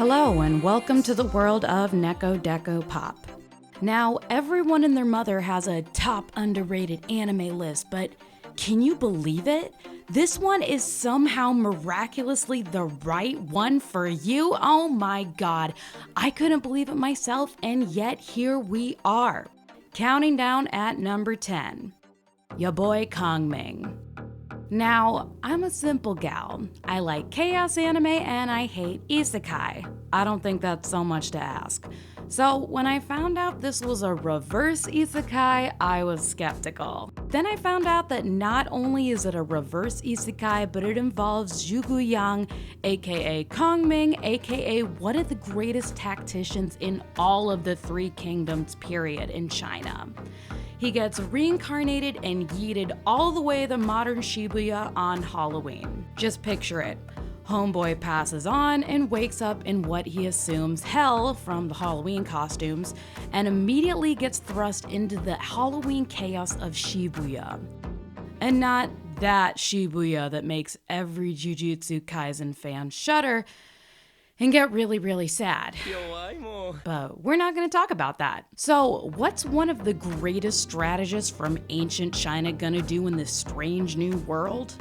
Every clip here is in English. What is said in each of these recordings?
Hello and welcome to the world of Neko Deco Pop. Now, everyone and their mother has a top underrated anime list, but can you believe it? This one is somehow miraculously the right one for you. Oh my god, I couldn't believe it myself, and yet here we are. Counting down at number 10, ya Boy Kongming. Now, I'm a simple gal. I like chaos anime and I hate isekai. I don't think that's so much to ask. So when I found out this was a reverse isekai, I was skeptical. Then I found out that not only is it a reverse isekai, but it involves Zhugu Yang, aka Kongming, aka one of the greatest tacticians in all of the Three Kingdoms period in China. He gets reincarnated and yeeted all the way to modern Shibuya on Halloween. Just picture it. Homeboy passes on and wakes up in what he assumes hell from the Halloween costumes and immediately gets thrust into the Halloween chaos of Shibuya. And not that Shibuya that makes every Jujutsu Kaisen fan shudder and get really, really sad. But we're not going to talk about that. So what's one of the greatest strategists from ancient China gonna do in this strange new world?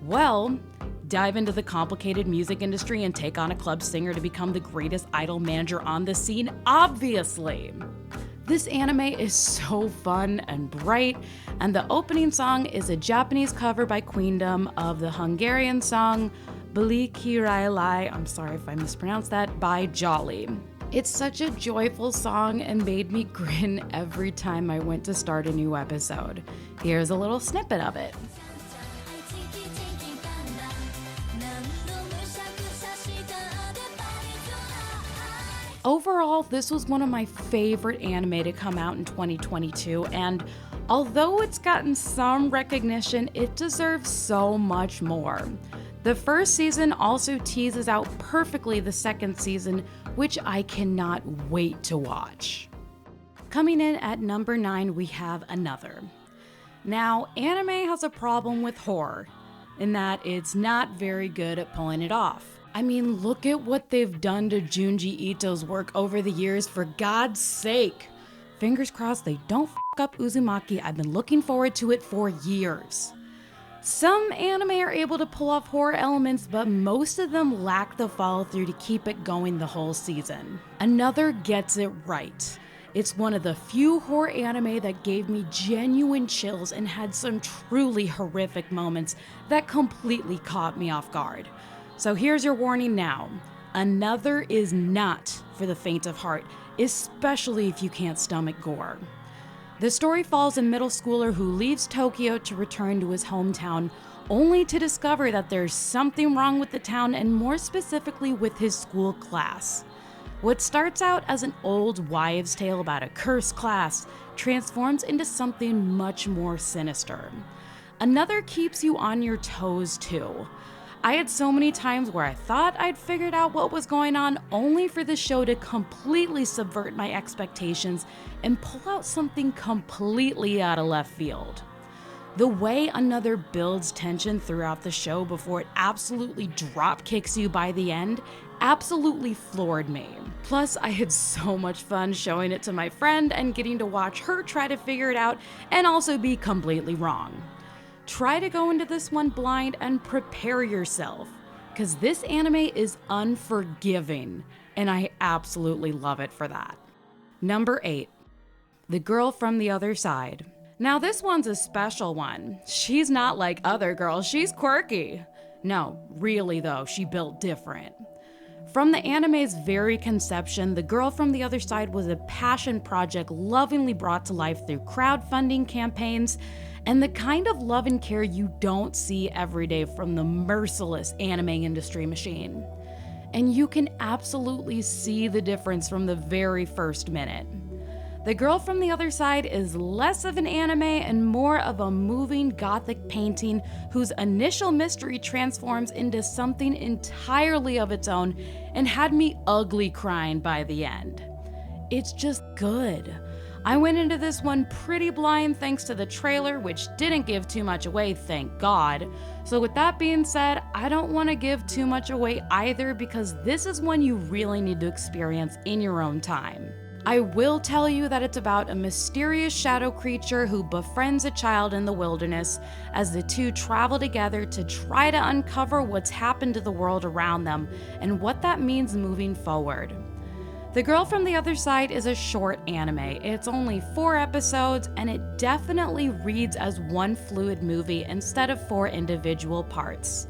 Well, dive into the complicated music industry and take on a club singer to become the greatest idol manager on the scene, obviously. This anime is so fun and bright, and the opening song is a Japanese cover by Queendom of the Hungarian song Bili Kirai Lai, I'm sorry if I mispronounced that, by Jolly. It's such a joyful song and made me grin every time I went to start a new episode. Here's a little snippet of it. Overall, this was one of my favorite anime to come out in 2022, and although it's gotten some recognition, it deserves so much more. The first season also teases out perfectly the second season, which I cannot wait to watch. Coming in at number 9, we have Another. Now, anime has a problem with horror, in that it's not very good at pulling it off. I mean, look at what they've done to Junji Ito's work over the years, for God's sake. Fingers crossed they don't f*** up Uzumaki. I've been looking forward to it for years. Some anime are able to pull off horror elements, but most of them lack the follow-through to keep it going the whole season. Another gets it right. It's one of the few horror anime that gave me genuine chills and had some truly horrific moments that completely caught me off guard. So here's your warning now. Another is not for the faint of heart, especially if you can't stomach gore. The story follows a middle schooler who leaves Tokyo to return to his hometown, only to discover that there's something wrong with the town and more specifically with his school class. What starts out as an old wives' tale about a cursed class transforms into something much more sinister. Another keeps you on your toes too. I had so many times where I thought I'd figured out what was going on, only for the show to completely subvert my expectations and pull out something completely out of left field. The way Another builds tension throughout the show before it absolutely drop kicks you by the end absolutely floored me. Plus, I had so much fun showing it to my friend and getting to watch her try to figure it out and also be completely wrong. Try to go into this one blind and prepare yourself, because this anime is unforgiving, and I absolutely love it for that. Number 8, The Girl from the Other Side. Now this one's a special one. She's not like other girls, she's quirky. No, really though, she built different. From the anime's very conception, The Girl from the Other Side was a passion project lovingly brought to life through crowdfunding campaigns and the kind of love and care you don't see every day from the merciless anime industry machine. And you can absolutely see the difference from the very first minute. The Girl from the Other Side is less of an anime and more of a moving gothic painting whose initial mystery transforms into something entirely of its own and had me ugly crying by the end. It's just good. I went into this one pretty blind thanks to the trailer, which didn't give too much away, thank God. So with that being said, I don't want to give too much away either because this is one you really need to experience in your own time. I will tell you that it's about a mysterious shadow creature who befriends a child in the wilderness as the two travel together to try to uncover what's happened to the world around them and what that means moving forward. The Girl from the Other Side is a short anime. It's only 4 episodes, and it definitely reads as one fluid movie instead of 4 individual parts.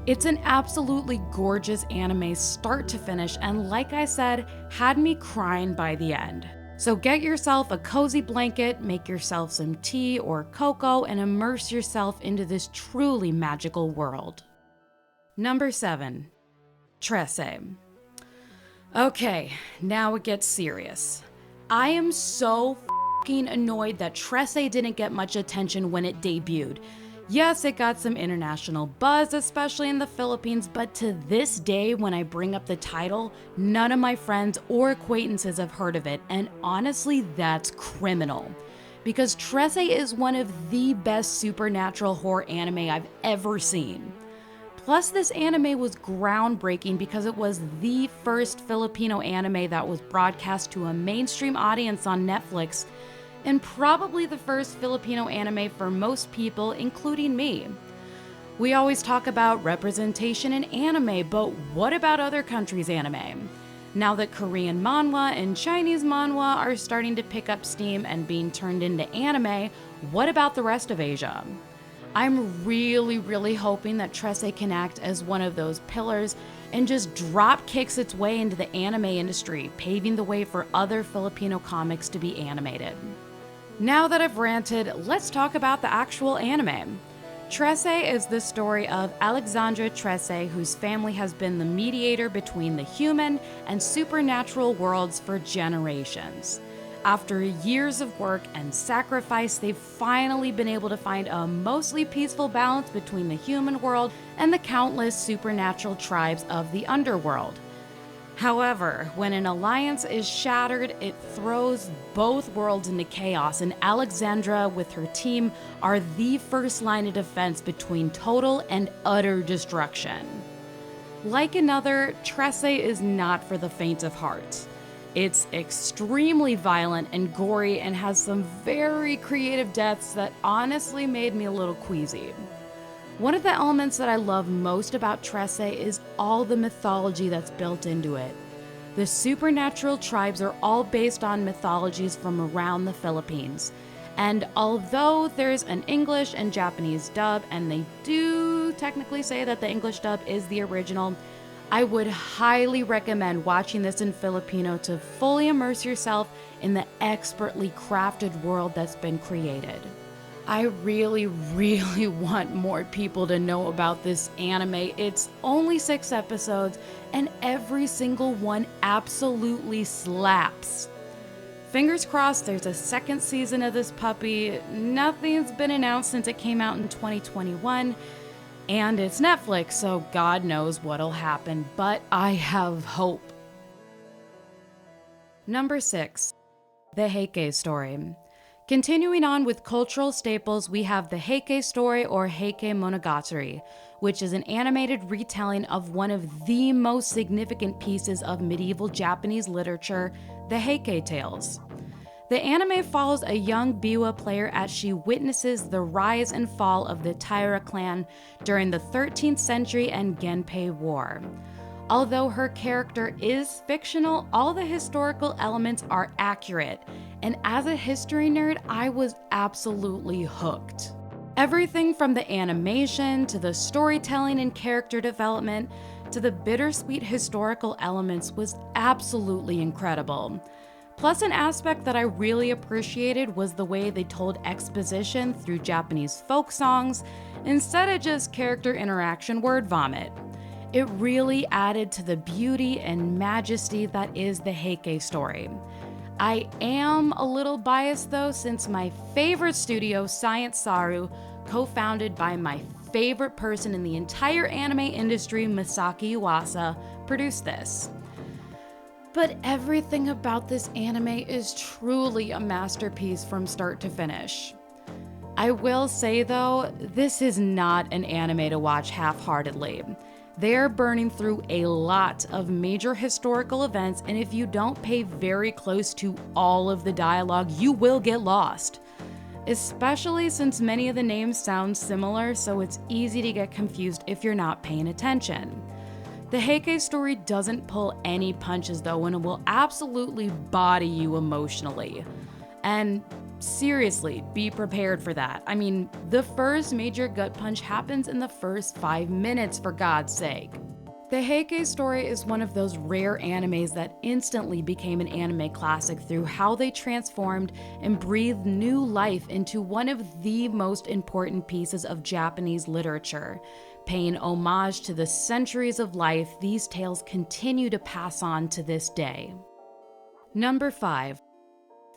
It's an absolutely gorgeous anime start to finish, and like I said, had me crying by the end. So get yourself a cozy blanket, make yourself some tea or cocoa, and immerse yourself into this truly magical world. Number 7. Trese. Okay, now it gets serious. I am so f***ing annoyed that Trese didn't get much attention when it debuted. Yes, it got some international buzz, especially in the Philippines, but to this day, when I bring up the title, none of my friends or acquaintances have heard of it, and honestly, that's criminal. Because Trese is one of the best supernatural horror anime I've ever seen. Plus, this anime was groundbreaking because it was the first Filipino anime that was broadcast to a mainstream audience on Netflix, and probably the first Filipino anime for most people, including me. We always talk about representation in anime, but what about other countries' anime? Now that Korean manhwa and Chinese manhwa are starting to pick up steam and being turned into anime, what about the rest of Asia? I'm really hoping that Trese can act as one of those pillars and just drop kicks its way into the anime industry, paving the way for other Filipino comics to be animated. Now that I've ranted, let's talk about the actual anime. Trese is the story of Alexandra Trese, whose family has been the mediator between the human and supernatural worlds for generations. After years of work and sacrifice, they've finally been able to find a mostly peaceful balance between the human world and the countless supernatural tribes of the underworld. However, when an alliance is shattered, it throws both worlds into chaos, and Alexandra with her team are the first line of defense between total and utter destruction. Like another, Trese is not for the faint of heart. It's extremely violent and gory and has some very creative deaths that honestly made me a little queasy. One of the elements that I love most about Trese is all the mythology that's built into it. The supernatural tribes are all based on mythologies from around the Philippines. And although there's an English and Japanese dub, and they do technically say that the English dub is the original, I would highly recommend watching this in Filipino to fully immerse yourself in the expertly crafted world that's been created. I really want more people to know about this anime. It's only 6 episodes, and every single one absolutely slaps. Fingers crossed there's a 2nd season of this puppy. Nothing's been announced since it came out in 2021. And it's Netflix, so God knows what'll happen, but I have hope. Number 6. The Heike Story. Continuing on with cultural staples, we have the Heike Story or Heike Monogatari, which is an animated retelling of one of the most significant pieces of medieval Japanese literature, the Heike Tales. The anime follows a young biwa player as she witnesses the rise and fall of the Taira clan during the 13th century and Genpei War. Although her character is fictional, all the historical elements are accurate, and as a history nerd, I was absolutely hooked. Everything from the animation to the storytelling and character development to the bittersweet historical elements was absolutely incredible. Plus, an aspect that I really appreciated was the way they told exposition through Japanese folk songs instead of just character interaction word vomit. It really added to the beauty and majesty that is the Heike Story. I am a little biased though, since my favorite studio, Science Saru, co-founded by my favorite person in the entire anime industry, Masaki Yuasa, produced this. But everything about this anime is truly a masterpiece from start to finish. I will say though, this is not an anime to watch half-heartedly. They're burning through a lot of major historical events, and if you don't pay very close to all of the dialogue, you will get lost. Especially since many of the names sound similar, so it's easy to get confused if you're not paying attention. The Heike Story doesn't pull any punches though, and it will absolutely body you emotionally. And seriously, be prepared for that. I mean, the first major gut punch happens in the first 5 minutes, for God's sake. The Heike Story is one of those rare animes that instantly became an anime classic through how they transformed and breathed new life into one of the most important pieces of Japanese literature. Paying homage to the centuries of life these tales continue to pass on to this day. Number 5.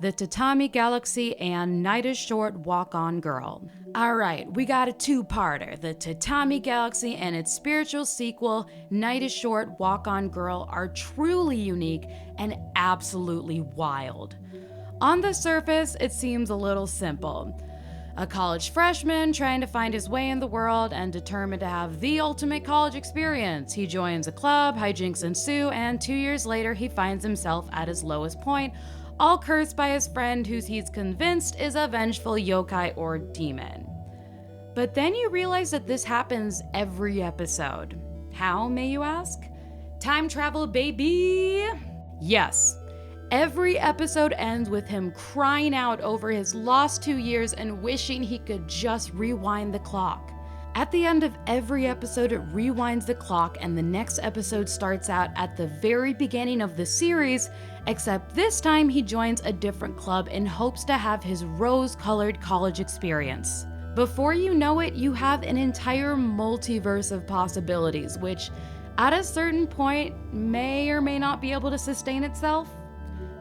The Tatami Galaxy and Night is Short Walk-On Girl. Alright, we got a two-parter. The Tatami Galaxy and its spiritual sequel, Night is Short Walk-On Girl, are truly unique and absolutely wild. On the surface, it seems a little simple. A college freshman trying to find his way in the world and determined to have the ultimate college experience. He joins a club, hijinks ensue, and 2 years later he finds himself at his lowest point, all cursed by his friend who he's convinced is a vengeful yokai or demon. But then you realize that this happens every episode. How, may you ask? Time travel, baby! Yes. Every episode ends with him crying out over his lost 2 years and wishing he could just rewind the clock. At the end of every episode, it rewinds the clock and the next episode starts out at the very beginning of the series, except this time he joins a different club in hopes to have his rose-colored college experience. Before you know it, you have an entire multiverse of possibilities, which at a certain point may or may not be able to sustain itself.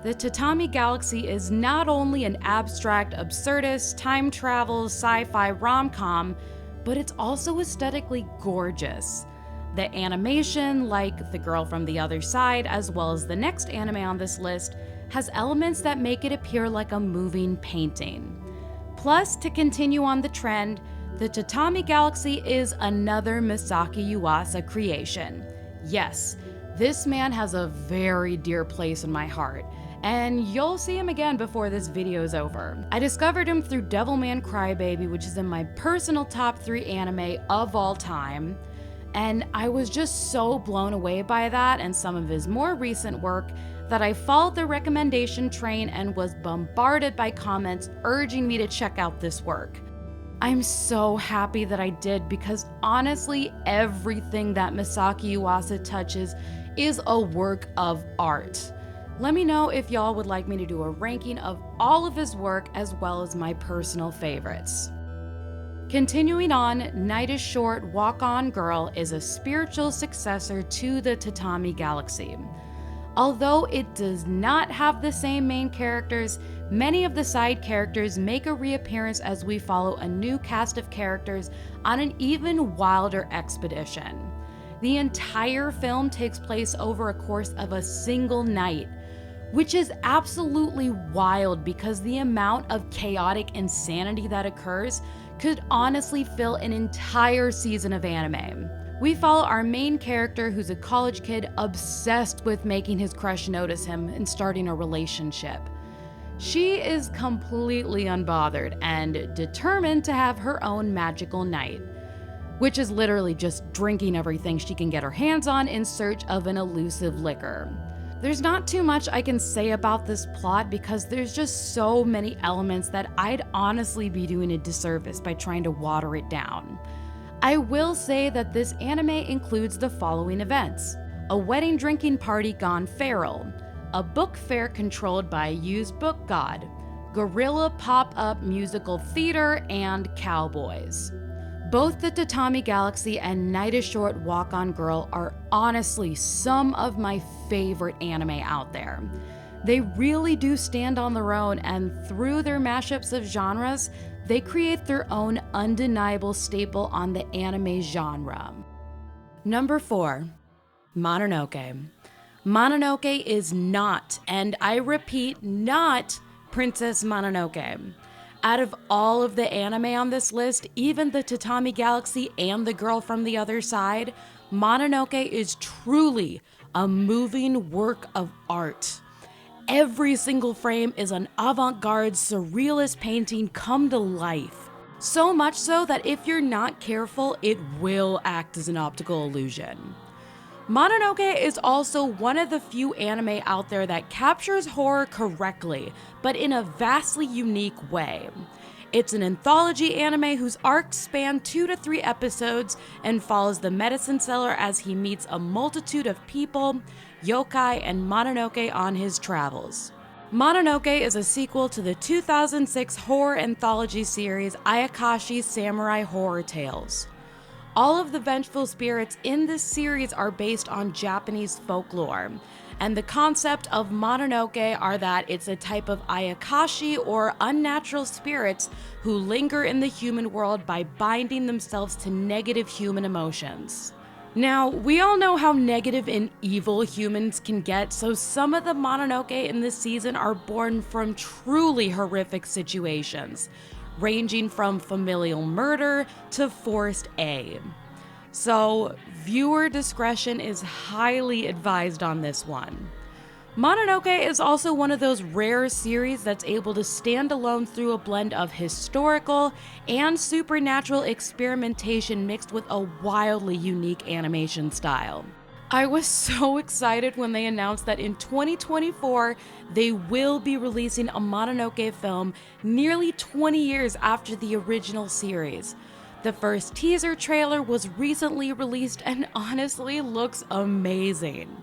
The Tatami Galaxy is not only an abstract, absurdist, time travel, sci-fi rom-com, but it's also aesthetically gorgeous. The animation, like The Girl from the Other Side, as well as the next anime on this list, has elements that make it appear like a moving painting. Plus, to continue on the trend, the Tatami Galaxy is another Masaki Yuasa creation. Yes, this man has a very dear place in my heart, and you'll see him again before this video is over. I discovered him through Devilman Crybaby, which is in my personal top 3 anime of all time, and I was just so blown away by that and some of his more recent work that I followed the recommendation train and was bombarded by comments urging me to check out this work. I'm so happy that I did, because honestly, everything that Masaki Yuasa touches is a work of art. Let me know if y'all would like me to do a ranking of all of his work as well as my personal favorites. Continuing on, Night is Short Walk-On Girl is a spiritual successor to the Tatami Galaxy. Although it does not have the same main characters, many of the side characters make a reappearance as we follow a new cast of characters on an even wilder expedition. The entire film takes place over a course of a single night, which is absolutely wild because the amount of chaotic insanity that occurs could honestly fill an entire season of anime. We follow our main character, who's a college kid obsessed with making his crush notice him and starting a relationship. She is completely unbothered and determined to have her own magical night, which is literally just drinking everything she can get her hands on in search of an elusive liquor. There's not too much I can say about this plot because there's just so many elements that I'd honestly be doing a disservice by trying to water it down. I will say that this anime includes the following events: a wedding drinking party gone feral, a book fair controlled by a used book god, guerrilla pop-up musical theater, and cowboys. Both the Tatami Galaxy and Night is Short Walk-On Girl are honestly some of my favorite anime out there. They really do stand on their own, and through their mashups of genres, they create their own undeniable staple on the anime genre. Number 4. Mononoke. Mononoke is not, and I repeat, not Princess Mononoke. Out of all of the anime on this list, even the Tatami Galaxy and The Girl from the Other Side, Mononoke is truly a moving work of art. Every single frame is an avant-garde, surrealist painting come to life. So much so that if you're not careful, it will act as an optical illusion. Mononoke is also one of the few anime out there that captures horror correctly, but in a vastly unique way. It's an anthology anime whose arcs span 2 to 3 episodes and follows the medicine seller as he meets a multitude of people, yokai, and Mononoke on his travels. Mononoke is a sequel to the 2006 horror anthology series Ayakashi Samurai Horror Tales. All of the vengeful spirits in this series are based on Japanese folklore, and the concept of Mononoke are that it's a type of Ayakashi or unnatural spirits who linger in the human world by binding themselves to negative human emotions. Now, we all know how negative and evil humans can get, so some of the Mononoke in this season are born from truly horrific situations, ranging from familial murder to forced A. So, viewer discretion is highly advised on this one. Mononoke is also one of those rare series that's able to stand alone through a blend of historical and supernatural experimentation mixed with a wildly unique animation style. I was so excited when they announced that in 2024, they will be releasing a Mononoke film nearly 20 years after the original series. The first teaser trailer was recently released and honestly looks amazing.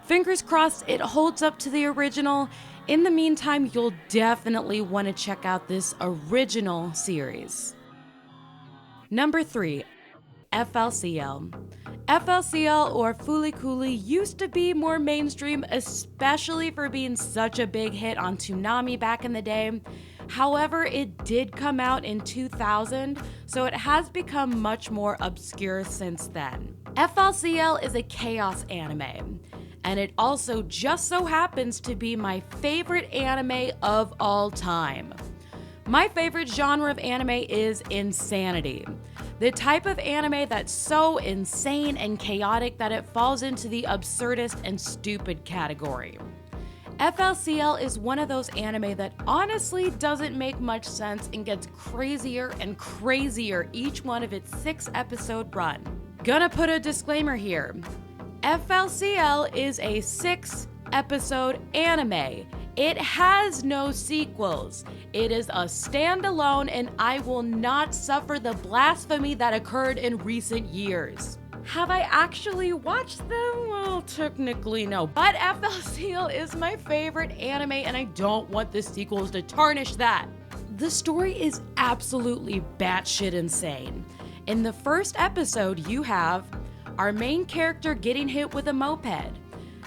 Fingers crossed it holds up to the original. In the meantime, you'll definitely want to check out this original series. Number 3, FLCL. FLCL or Fooly Cooly used to be more mainstream, especially for being such a big hit on Toonami back in the day. However, it did come out in 2000, so it has become much more obscure since then. FLCL is a chaos anime, and it also just so happens to be my favorite anime of all time. My favorite genre of anime is insanity. The type of anime that's so insane and chaotic that it falls into the absurdist and stupid category. FLCL is one of those anime that honestly doesn't make much sense and gets crazier and crazier each one of its 6-episode run. Gonna put a disclaimer here. FLCL is a 6-episode anime. It has no sequels. It is a standalone, and I will not suffer the blasphemy that occurred in recent years. Have I actually watched them? Well, technically no, but FLCL is my favorite anime and I don't want the sequels to tarnish that. The story is absolutely batshit insane. In the first episode, you have our main character getting hit with a moped,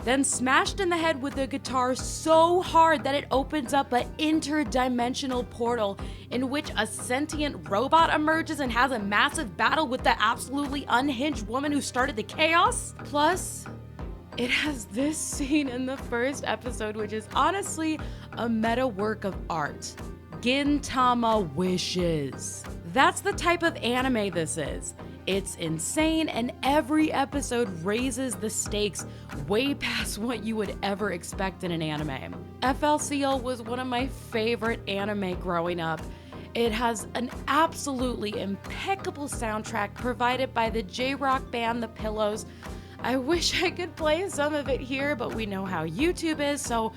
then smashed in the head with a guitar so hard that it opens up an interdimensional portal in which a sentient robot emerges and has a massive battle with the absolutely unhinged woman who started the chaos. Plus, it has this scene in the first episode which is honestly a meta work of art. Gintama wishes. That's the type of anime this is. It's insane, and every episode raises the stakes way past what you would ever expect in an anime. FLCL was one of my favorite anime growing up. It has an absolutely impeccable soundtrack provided by the J-rock band The Pillows. I wish I could play some of it here, but we know how YouTube is, so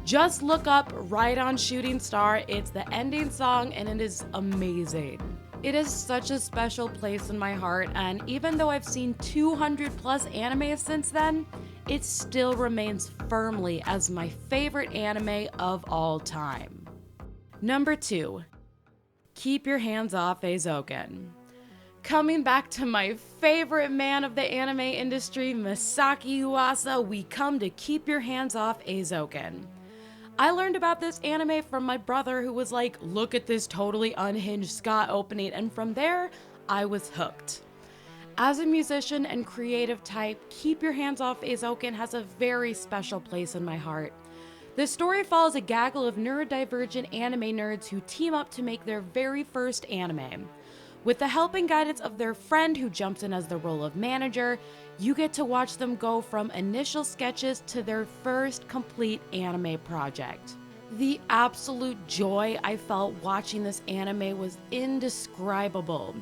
just look up Right on Shooting Star. It's the ending song, and it is amazing. It is such a special place in my heart, and even though I've seen 200 plus animes since then, it still remains firmly as my favorite anime of all time. Number 2, Keep Your Hands Off Eizouken. Coming back to my favorite man of the anime industry, Masaki Yuasa, we come to Keep Your Hands Off Eizouken. I learned about this anime from my brother who was like, look at this totally unhinged ska opening, and from there, I was hooked. As a musician and creative type, Keep Your Hands Off Eizouken has a very special place in my heart. The story follows a gaggle of neurodivergent anime nerds who team up to make their very first anime. With the help and guidance of their friend who jumps in as the role of manager, you get to watch them go from initial sketches to their first complete anime project. The absolute joy I felt watching this anime was indescribable.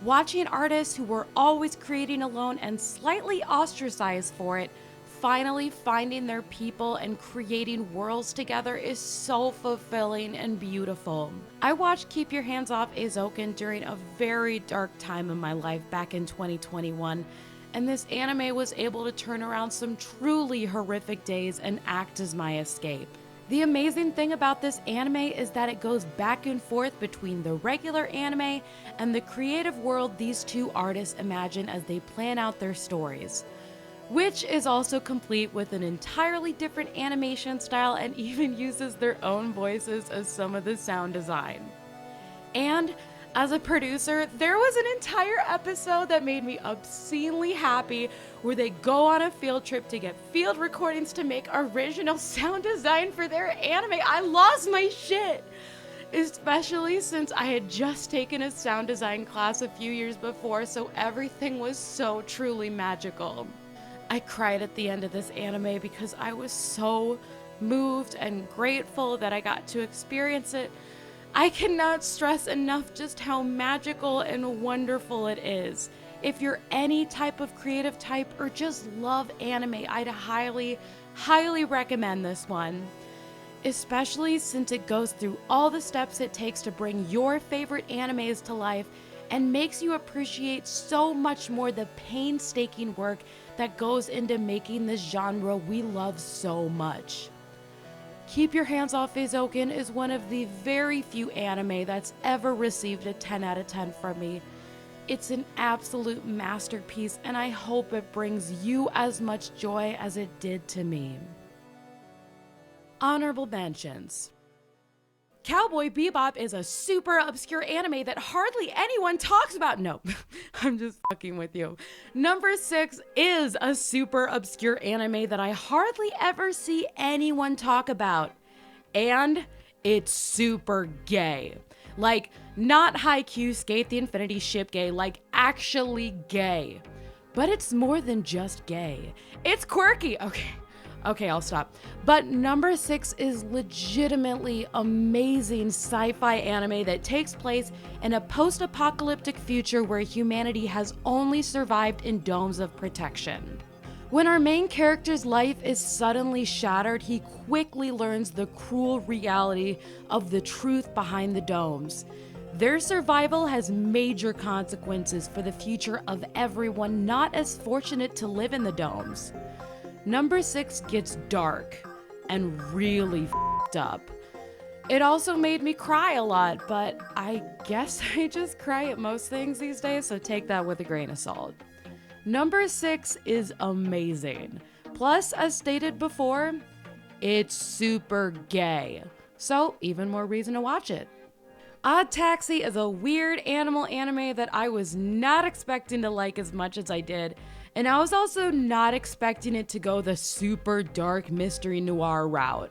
Watching artists who were always creating alone and slightly ostracized for it finally finding their people and creating worlds together is so fulfilling and beautiful. I watched Keep Your Hands Off Eizouken during a very dark time in my life back in 2021, and this anime was able to turn around some truly horrific days and act as my escape. The amazing thing about this anime is that it goes back and forth between the regular anime and the creative world these two artists imagine as they plan out their stories, which is also complete with an entirely different animation style and even uses their own voices as some of the sound design. And as a producer, there was an entire episode that made me obscenely happy where they go on a field trip to get field recordings to make original sound design for their anime. I lost my shit! Especially since I had just taken a sound design class a few years before, so everything was so truly magical. I cried at the end of this anime because I was so moved and grateful that I got to experience it. I cannot stress enough just how magical and wonderful it is. If you're any type of creative type or just love anime, I'd highly, highly recommend this one. Especially since it goes through all the steps it takes to bring your favorite animes to life and makes you appreciate so much more the painstaking work that goes into making this genre we love so much. Keep Your Hands Off Eizouken is one of the very few anime that's ever received a 10 out of 10 from me. It's an absolute masterpiece, and I hope it brings you as much joy as it did to me. Honorable mentions. Cowboy Bebop is a super obscure anime that hardly anyone talks about. No, I'm just fucking with you. Number 6 is a super obscure anime that I hardly ever see anyone talk about. And it's super gay. Like, not Haikyuu Skate the Infinity ship gay, like actually gay. But it's more than just gay. It's quirky. Okay, I'll stop. But number 6 is legitimately amazing sci-fi anime that takes place in a post-apocalyptic future where humanity has only survived in domes of protection. When our main character's life is suddenly shattered, he quickly learns the cruel reality of the truth behind the domes. Their survival has major consequences for the future of everyone not as fortunate to live in the domes. Number 6 gets dark and really f***ed up. It also made me cry a lot, but I guess I just cry at most things these days, so take that with a grain of salt. Number 6 is amazing. Plus, as stated before, it's super gay. So, even more reason to watch it. ODDTAXI is a weird animal anime that I was not expecting to like as much as I did. And I was also not expecting it to go the super dark mystery noir route.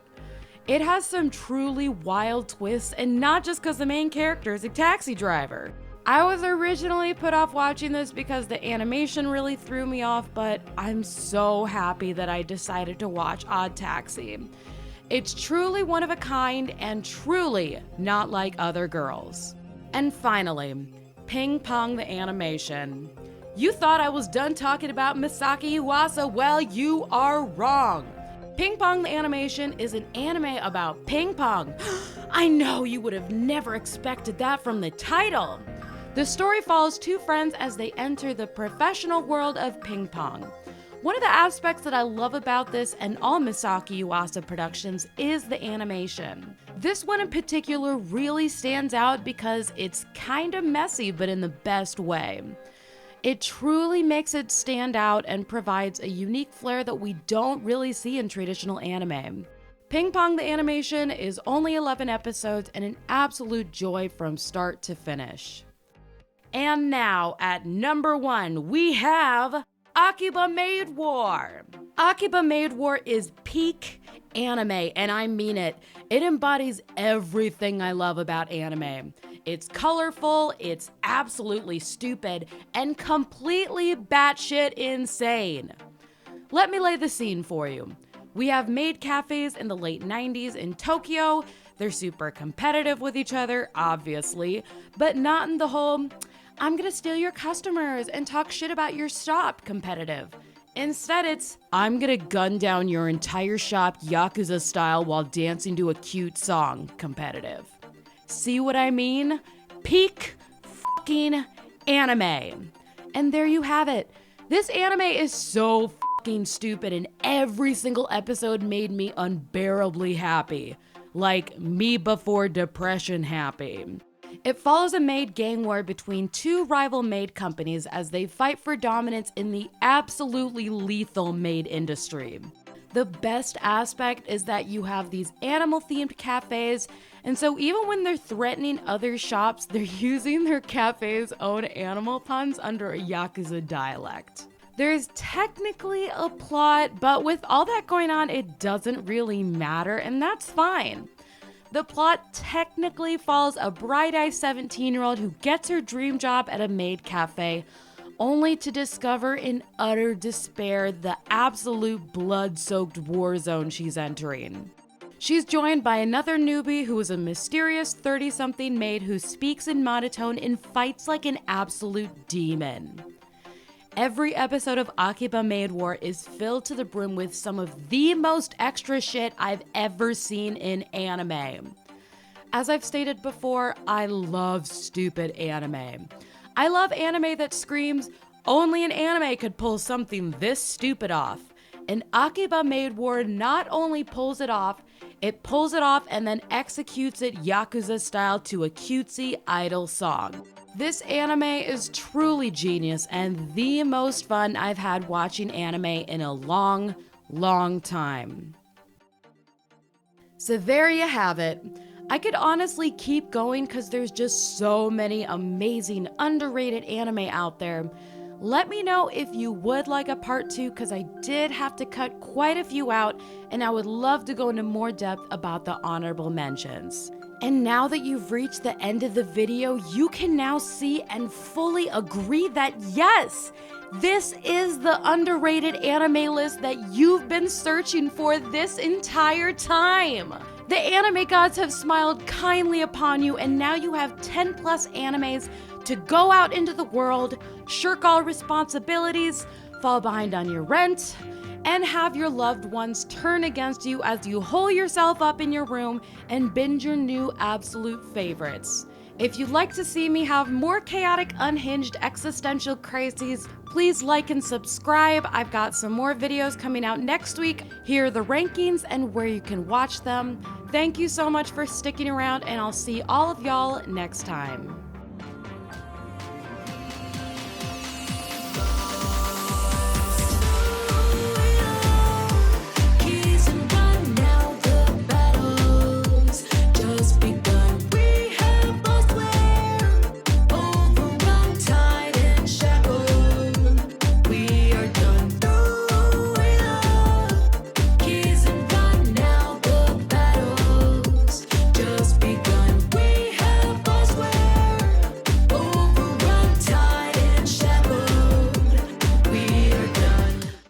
It has some truly wild twists, and not just because the main character is a taxi driver. I was originally put off watching this because the animation really threw me off, but I'm so happy that I decided to watch ODDTAXI. It's truly one of a kind and truly not like other girls. And finally, Ping Pong the animation. You thought I was done talking about Misaki Yuasa? Well, you are wrong. Ping Pong the animation is an anime about ping pong. I know you would have never expected that from the title. The story follows two friends as they enter the professional world of ping pong. One of the aspects that I love about this and all Misaki Yuasa productions is the animation. This one in particular really stands out because it's kind of messy, but in the best way. It truly makes it stand out and provides a unique flair that we don't really see in traditional anime. Ping Pong the animation is only 11 episodes and an absolute joy from start to finish. And now at number 1, we have Akiba Maid War. Akiba Maid War is peak anime, and I mean it. It embodies everything I love about anime. It's colorful, it's absolutely stupid, and completely batshit insane. Let me lay the scene for you. We have maid cafes in the late 90s in Tokyo. They're super competitive with each other, obviously, but not in the whole, I'm gonna steal your customers and talk shit about your shop competitive. Instead, it's, I'm gonna gun down your entire shop Yakuza style while dancing to a cute song competitive. See what I mean? Peak fucking anime. And there you have it. This anime is so fucking stupid, and every single episode made me unbearably happy. Like me before depression happy. It follows a maid gang war between two rival maid companies as they fight for dominance in the absolutely lethal maid industry. The best aspect is that you have these animal-themed cafes, and so even when they're threatening other shops, they're using their cafe's own animal puns under a Yakuza dialect. There's technically a plot, but with all that going on, it doesn't really matter, and that's fine. The plot technically follows a bright-eyed 17-year-old who gets her dream job at a maid cafe, only to discover in utter despair the absolute blood-soaked war zone she's entering. She's joined by another newbie who is a mysterious 30-something maid who speaks in monotone and fights like an absolute demon. Every episode of Akiba Maid War is filled to the brim with some of the most extra shit I've ever seen in anime. As I've stated before, I love stupid anime. I love anime that screams, only an anime could pull something this stupid off. And Akiba Maid War not only pulls it off and then executes it Yakuza style to a cutesy idol song. This anime is truly genius and the most fun I've had watching anime in a long, long time. So there you have it. I could honestly keep going because there's just so many amazing, underrated anime out there. Let me know if you would like a part 2 because I did have to cut quite a few out and I would love to go into more depth about the honorable mentions. And now that you've reached the end of the video, you can now see and fully agree that yes, this is the underrated anime list that you've been searching for this entire time. The anime gods have smiled kindly upon you, and now you have 10 plus animes to go out into the world, shirk all responsibilities, fall behind on your rent, and have your loved ones turn against you as you hole yourself up in your room and binge your new absolute favorites. If you'd like to see me have more chaotic, unhinged, existential crises, please like and subscribe. I've got some more videos coming out next week. Here are the rankings and where you can watch them. Thank you so much for sticking around, and I'll see all of y'all next time.